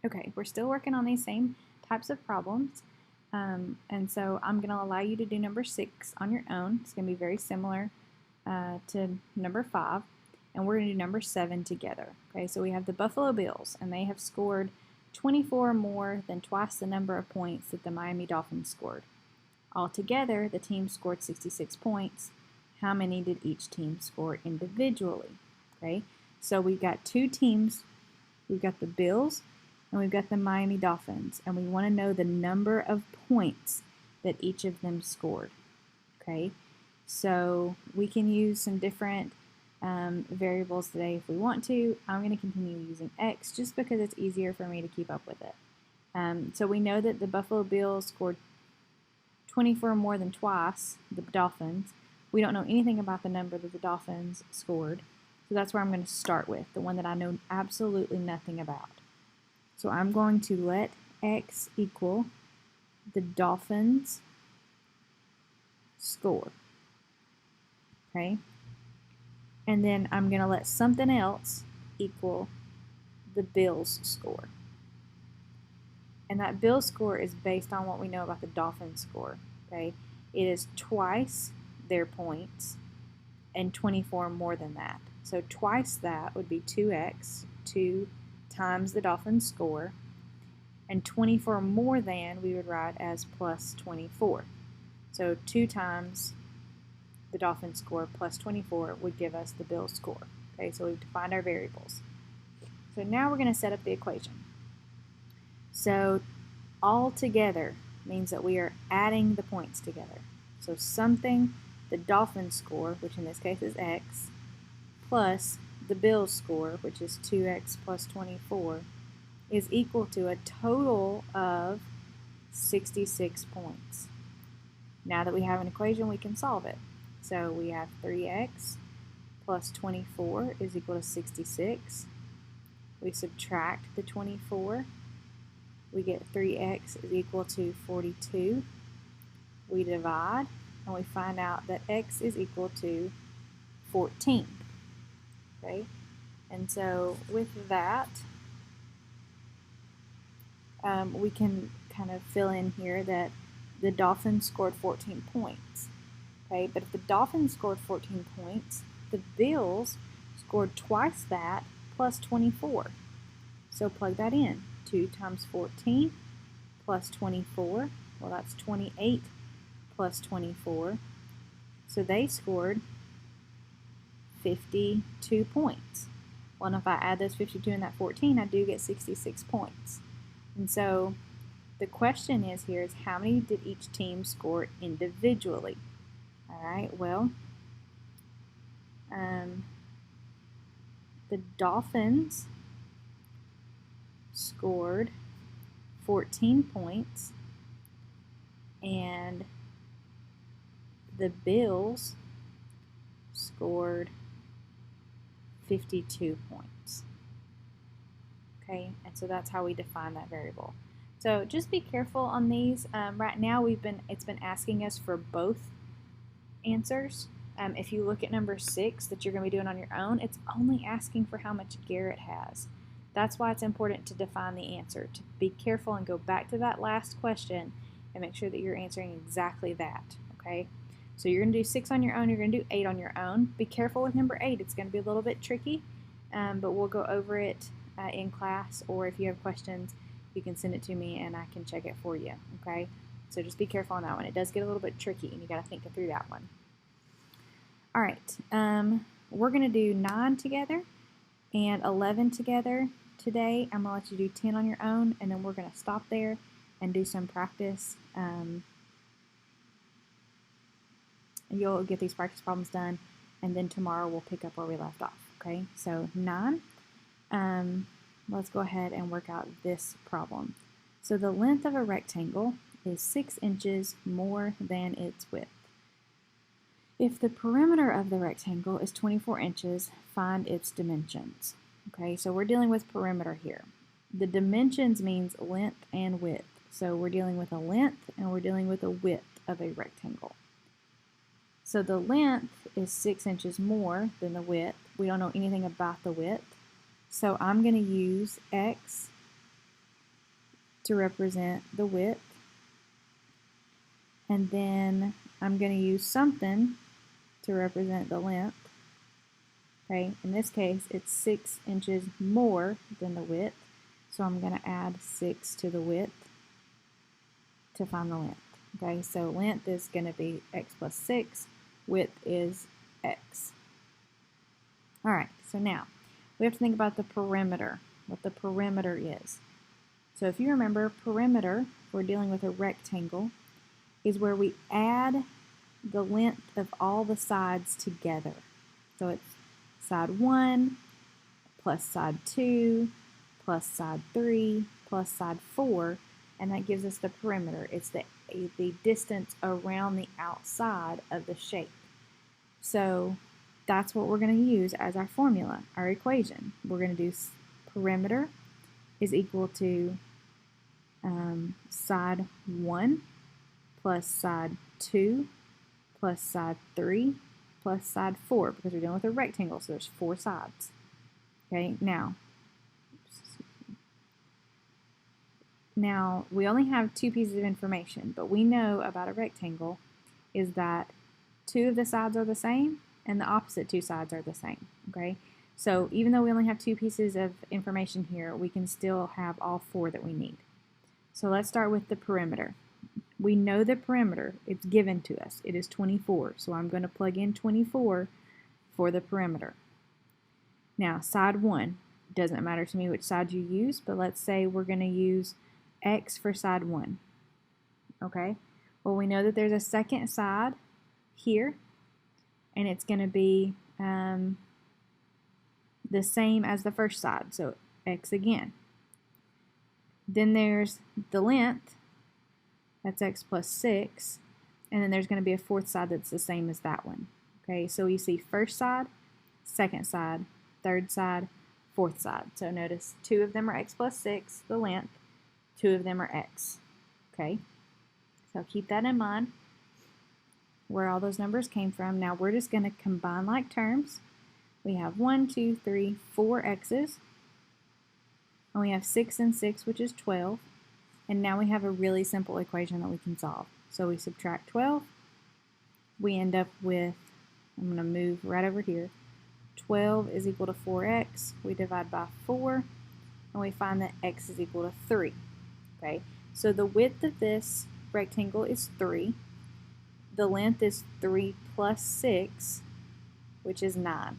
Okay, we're still working on these same types of problems. And so I'm going to allow you to do number 6 on your own. It's going to be very similar to number 5. And we're going to do number 7 together. Okay, so we have the Buffalo Bills, and they have scored 24 more than twice the number of points that the Miami Dolphins scored. Altogether, the team scored 66 points. How many did each team score individually? Okay, so we've got two teams. We've got the Bills and we've got the Miami Dolphins, and we want to know the number of points that each of them scored. Okay, so we can use some different variables today if we want to. I'm going to continue using X just because it's easier for me to keep up with it. So we know that the Buffalo Bills scored 24 more than twice the Dolphins. We don't know anything about the number that the Dolphins scored. So that's where I'm going to start with, the one that I know absolutely nothing about. So I'm going to let X equal the Dolphins score. Okay? And then I'm going to let something else equal the Bills score. And that Bills score is based on what we know about the Dolphins score. Okay? It is twice their points and 24 more than that. So twice that would be 2x, 2 times the Dolphins score, and 24 more than we would write as plus 24. So 2 times the Dolphins score plus 24 would give us the Bills score. Okay, so we've defined our variables. So now we're going to set up the equation. So all together means that we are adding the points together. So something, the Dolphins score, which in this case is x, plus the Bills score, which is 2x plus 24, is equal to a total of 66 points. Now that we have an equation, we can solve it. So we have 3x plus 24 is equal to 66. We subtract the 24. We get 3x is equal to 42. We divide, and we find out that x is equal to 14. Okay, and so with that, we can kind of fill in here that the Dolphins scored 14 points. Okay, but if the Dolphins scored 14 points, the Bills scored twice that plus 24. So plug that in. 2 times 14 plus 24, well, that's 28 plus 24. So they scored 52 points. Well, and if I add those 52 and that 14, I do get 66 points. And so the question is here is how many did each team score individually? All right, well, the Dolphins scored 14 points, and the Bills scored 52 points. Okay, and so that's how we define that variable. So just be careful on these. Right now it's been asking us for both answers. If you look at number 6 that you're going to be doing on your own, it's only asking for how much Garrett has. That's why it's important to define the answer, to be careful and go back to that last question and make sure that you're answering exactly that, okay? So you're going to do 6 on your own, you're going to do 8 on your own. Be careful with number 8, it's going to be a little bit tricky, but we'll go over it in class, or if you have questions, you can send it to me and I can check it for you, okay? So just be careful on that one. It does get a little bit tricky and you got to think through that one. All right, we're going to do 9 together and 11 together today. I'm going to let you do 10 on your own, and then we're going to stop there and do some practice. You'll get these practice problems done, and then tomorrow we'll pick up where we left off, okay? So 9, let's go ahead and work out this problem. So the length of a rectangle is 6 inches more than its width. If the perimeter of the rectangle is 24 inches, find its dimensions. Okay, so we're dealing with perimeter here. The dimensions means length and width. So we're dealing with a length and we're dealing with a width of a rectangle. So the length is 6 inches more than the width. We don't know anything about the width. So I'm going to use x to represent the width. And then I'm going to use something to represent the length. Okay, in this case, it's 6 inches more than the width. So I'm going to add 6 to the width to find the length. Okay, so length is going to be x plus 6. Width is x. All right, so now we have to think about the perimeter, what the perimeter is. So if you remember, perimeter, if we're dealing with a rectangle, is where we add the length of all the sides together. So it's side 1 plus side 2 plus side 3 plus side 4, and that gives us the perimeter. It's the distance around the outside of the shape. So that's what we're going to use as our formula, our equation. We're going to do perimeter is equal to side 1 plus side 2 plus side 3 plus side 4, because we're dealing with a rectangle, so there's 4 sides. Okay, now we only have 2 pieces of information, but we know about a rectangle is that 2 of the sides are the same and the opposite 2 sides are the same. Okay, so even though we only have 2 pieces of information here, we can still have all 4 that we need. So let's start with the perimeter. We know the perimeter, it's given to us. It is 24, so I'm going to plug in 24 for the perimeter. Now, side 1, doesn't matter to me which side you use, but let's say we're going to use x for side 1. Okay, well, we know that there's a second side here, and it's going to be the same as the first side, so x again. Then there's the length, that's x plus 6, and then there's going to be a fourth side that's the same as that one. Okay, so you see first side, second side, third side, fourth side. So notice 2 of them are x plus 6, the length, 2 of them are x. Okay, so keep that in mind, where all those numbers came from. Now we're just going to combine like terms. We have 1, 2, 3, 4 x's, and we have 6 and 6, which is 12. And now we have a really simple equation that we can solve. So we subtract 12. We end up with, I'm going to move right over here, 12 is equal to 4x. We divide by 4, and we find that x is equal to 3. Okay, so the width of this rectangle is 3. The length is 3 plus 6, which is 9.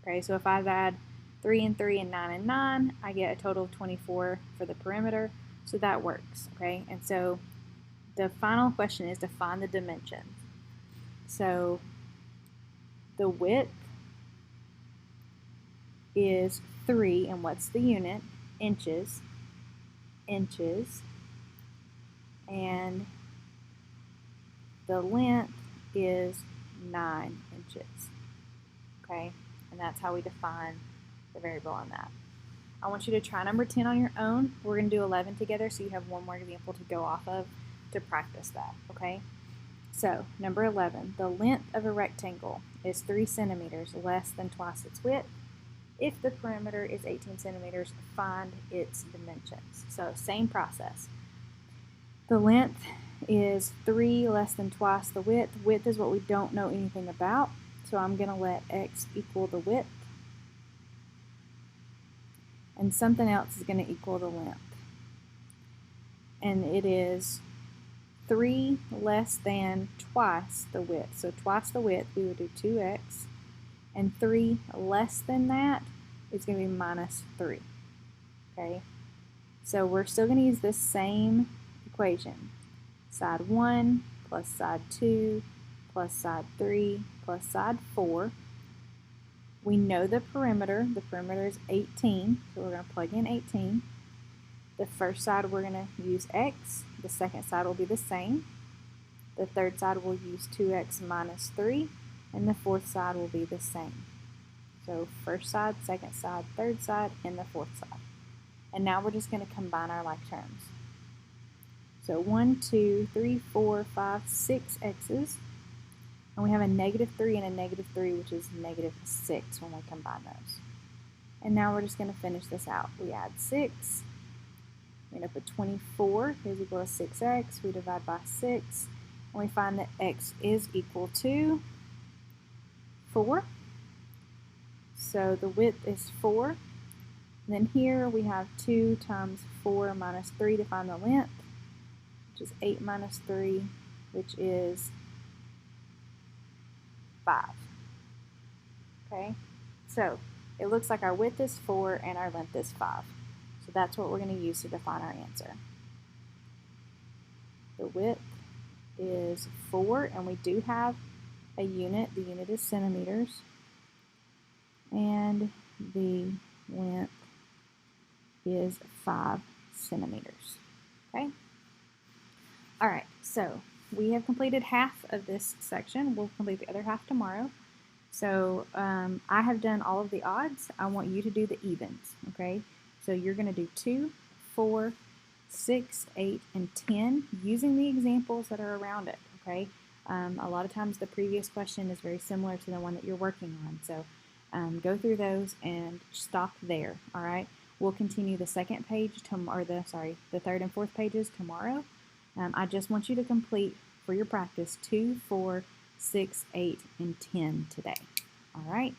Okay, so if I add 3 and 3 and 9 and 9, I get a total of 24 for the perimeter. So that works, okay? And so the final question is to find the dimensions. So the width is 3, and what's the unit? Inches. Inches. And the length is 9 inches, okay? And that's how we define the variable on that. I want you to try number 10 on your own. We're going to do 11 together, so you have one more example to go off of to practice that, okay? So, number 11, the length of a rectangle is 3 centimeters less than twice its width. If the perimeter is 18 centimeters, find its dimensions. So, same process. The length is 3 less than twice the width. Width is what we don't know anything about, so I'm going to let x equal the width. And something else is going to equal the length. And it is 3 less than twice the width. So twice the width, we would do 2x. And 3 less than that is going to be minus 3. Okay? So we're still going to use this same equation. Side 1 plus side 2 plus side 3 plus side 4. We know the perimeter. The perimeter is 18, so we're going to plug in 18. The first side we're going to use x. The second side will be the same. The third side we'll use 2x minus 3, and the fourth side will be the same. So first side, second side, third side, and the fourth side. And now we're just going to combine our like terms. So 1, 2, 3, 4, 5, 6 x's. And we have a negative 3 and a negative 3, which is negative 6 when we combine those. And now we're just going to finish this out. We add 6, We end up with 24 is equal to 6x. We divide by 6, and we find that x is equal to 4. So the width is 4. And then here we have 2 times 4 minus 3 to find the length, which is 8 minus 3, which is 5. Okay, so it looks like our width is 4 and our length is 5. So that's what we're going to use to define our answer. The width is 4, and we do have a unit. The unit is centimeters. And the length is 5 centimeters. Okay? All right, so we have completed half of this section. We'll complete the other half tomorrow. So I have done all of the odds. I want you to do the evens, okay? So you're going to do 2, 4, 6, 8, and 10 using the examples that are around it, okay? A lot of times the previous question is very similar to the one that you're working on. So go through those and stop there, all right? We'll continue the second page, or the third and fourth pages tomorrow. I just want you to complete for your practice 2, 4, 6, 8, and 10 today. All right.